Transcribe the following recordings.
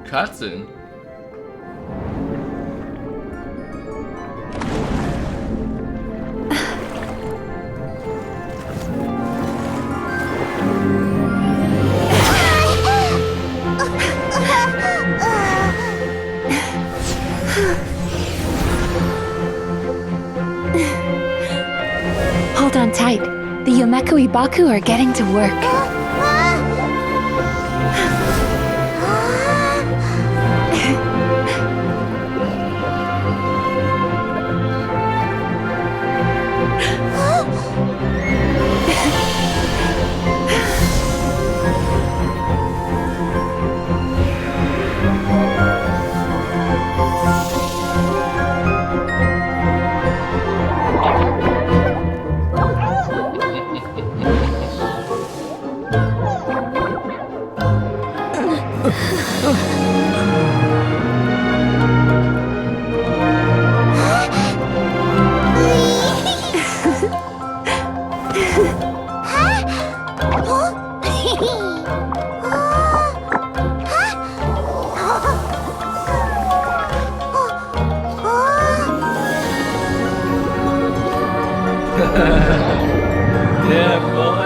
Cutscene? Hold on tight. The yumemizuki are getting to work. Yeah, boy.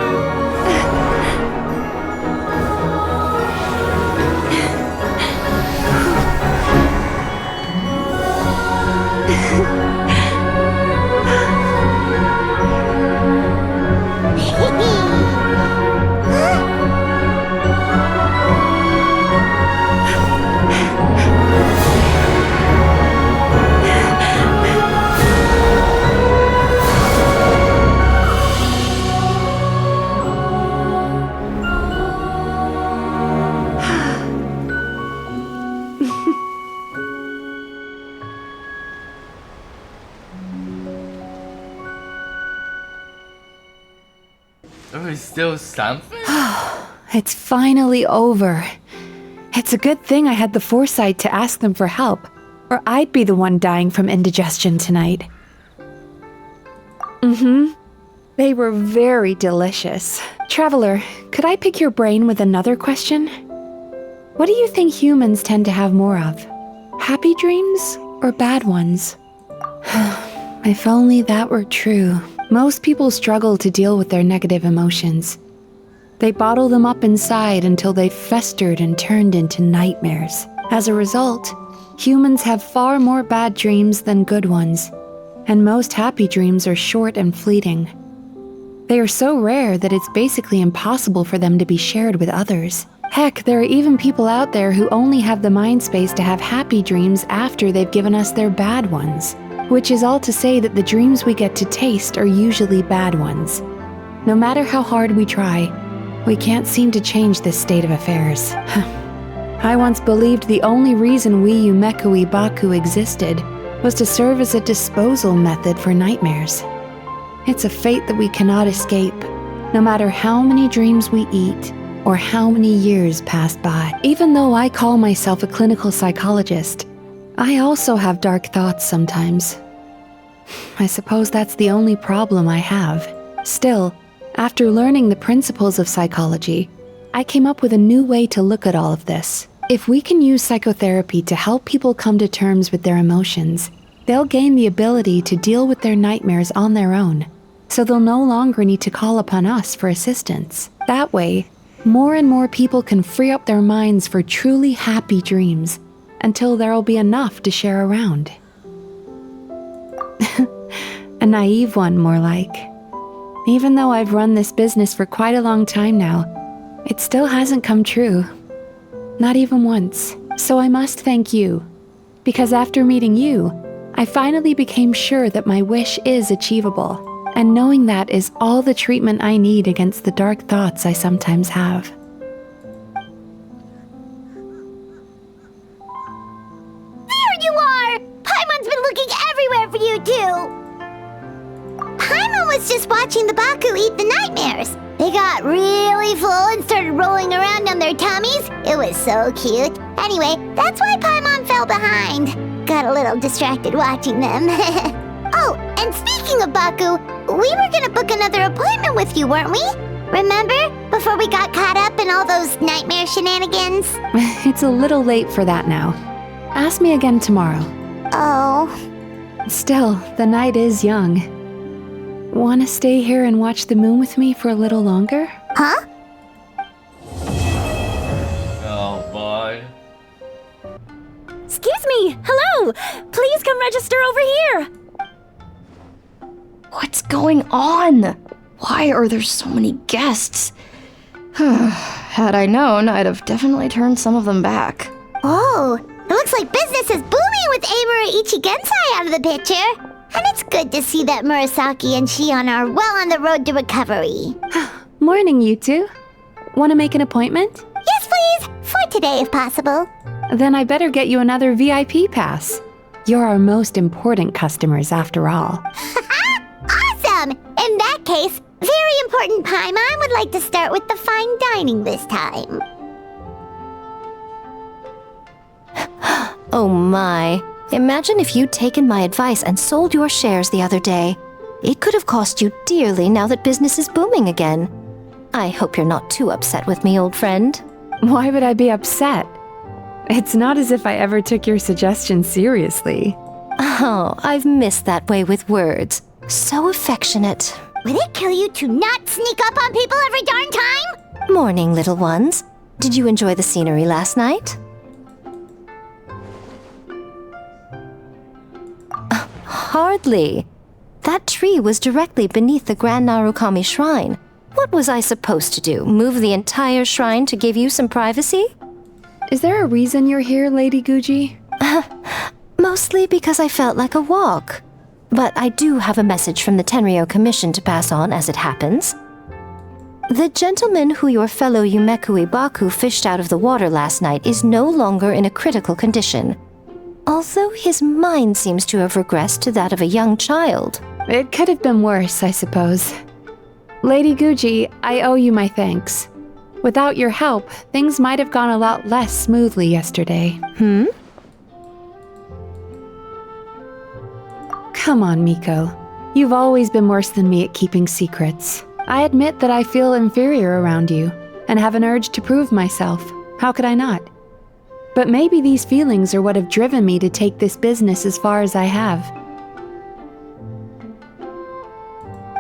Oh, it's still something? It's finally over. It's a good thing I had the foresight to ask them for help, or I'd be the one dying from indigestion tonight. They were very delicious. Traveler, could I pick your brain with another question? What do you think humans tend to have more of? Happy dreams or bad ones? If only that were true. Most people struggle to deal with their negative emotions. They bottle them up inside until they've festered and turned into nightmares. As a result, humans have far more bad dreams than good ones, and most happy dreams are short and fleeting. They are so rare that it's basically impossible for them to be shared with others. Heck, there are even people out there who only have the mind space to have happy dreams after they've given us their bad ones. Which is all to say that the dreams we get to taste are usually bad ones. No matter how hard we try, we can't seem to change this state of affairs. I once believed the only reason we yumemizuki existed was to serve as a disposal method for nightmares. It's a fate that we cannot escape, no matter how many dreams we eat or how many years pass by. Even though I call myself a clinical psychologist, I also have dark thoughts sometimes. I suppose that's the only problem I have. Still, after learning the principles of psychology, I came up with a new way to look at all of this. If we can use psychotherapy to help people come to terms with their emotions, they'll gain the ability to deal with their nightmares on their own, so they'll no longer need to call upon us for assistance. That way, more and more people can free up their minds for truly happy dreams, until there'll be enough to share around. A naive one, more like. Even though I've run this business for quite a long time now, it still hasn't come true. Not even once. So I must thank you, because after meeting you, I finally became sure that my wish is achievable, and knowing that is all the treatment I need against the dark thoughts I sometimes have. You are! Paimon's been looking everywhere for you, too! Paimon was just watching the Baku eat the nightmares. They got really full and started rolling around on their tummies. It was so cute. Anyway, that's why Paimon fell behind. Got a little distracted watching them. Oh, and speaking of Baku, we were gonna book another appointment with you, weren't we? Remember? Before we got caught up in all those nightmare shenanigans? It's a little late for that now. Ask me again tomorrow. Oh. Still, the night is young. Want to stay here and watch the moon with me for a little longer? Huh? Oh boy. Excuse me! Hello! Please come register over here! What's going on? Why are there so many guests? Had I known, I'd have definitely turned some of them back. Oh, it looks like business is booming with Amura Ichigensai out of the picture. And it's good to see that Murasaki and Shion are well on the road to recovery. Morning, you two. Want to make an appointment? Yes, please! For today, if possible. Then I better get you another VIP pass. You're our most important customers, after all. Awesome! In that case, very important Paimon would like to start with the fine dining this time. Oh my. Imagine if you'd taken my advice and sold your shares the other day. It could have cost you dearly now that business is booming again. I hope you're not too upset with me, old friend. Why would I be upset? It's not as if I ever took your suggestion seriously. Oh, I've missed that way with words. So affectionate. Would it kill you to not sneak up on people every darn time? Morning, little ones. Did you enjoy the scenery last night? Hardly. That tree was directly beneath the Grand Narukami Shrine. What was I supposed to do? Move the entire shrine to give you some privacy? Is there a reason you're here, Lady Guji? Mostly because I felt like a walk. But I do have a message from the Tenryo Commission to pass on as it happens. The gentleman who your fellow Yumekui Baku fished out of the water last night is no longer in a critical condition. Although his mind seems to have regressed to that of a young child. It could have been worse, I suppose. Lady Guji, I owe you my thanks. Without your help, things might have gone a lot less smoothly yesterday. Come on, Miko. You've always been worse than me at keeping secrets. I admit that I feel inferior around you, and have an urge to prove myself. How could I not? But maybe these feelings are what have driven me to take this business as far as I have.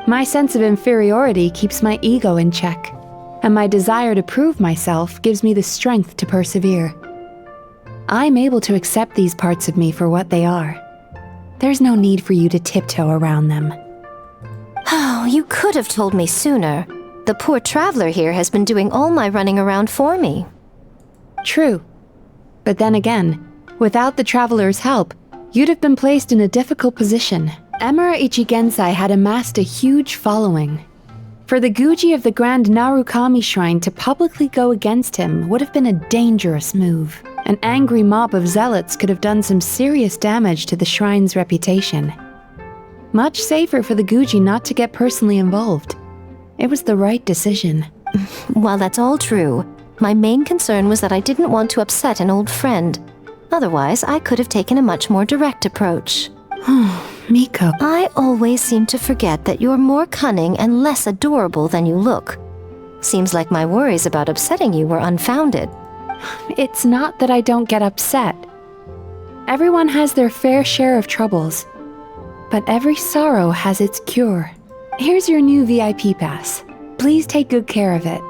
My sense of inferiority keeps my ego in check, and my desire to prove myself gives me the strength to persevere. I'm able to accept these parts of me for what they are. There's no need for you to tiptoe around them. Oh, you could have told me sooner. The poor traveler here has been doing all my running around for me. True. But then again, without the traveler's help, you'd have been placed in a difficult position. Emira Ichigensai had amassed a huge following. For the Guji of the Grand Narukami Shrine to publicly go against him would have been a dangerous move. An angry mob of zealots could have done some serious damage to the shrine's reputation. Much safer for the Guji not to get personally involved. It was the right decision. While that's all true, my main concern was that I didn't want to upset an old friend. Otherwise, I could have taken a much more direct approach. Miko. I always seem to forget that you're more cunning and less adorable than you look. Seems like my worries about upsetting you were unfounded. It's not that I don't get upset. Everyone has their fair share of troubles. But every sorrow has its cure. Here's your new VIP pass. Please take good care of it.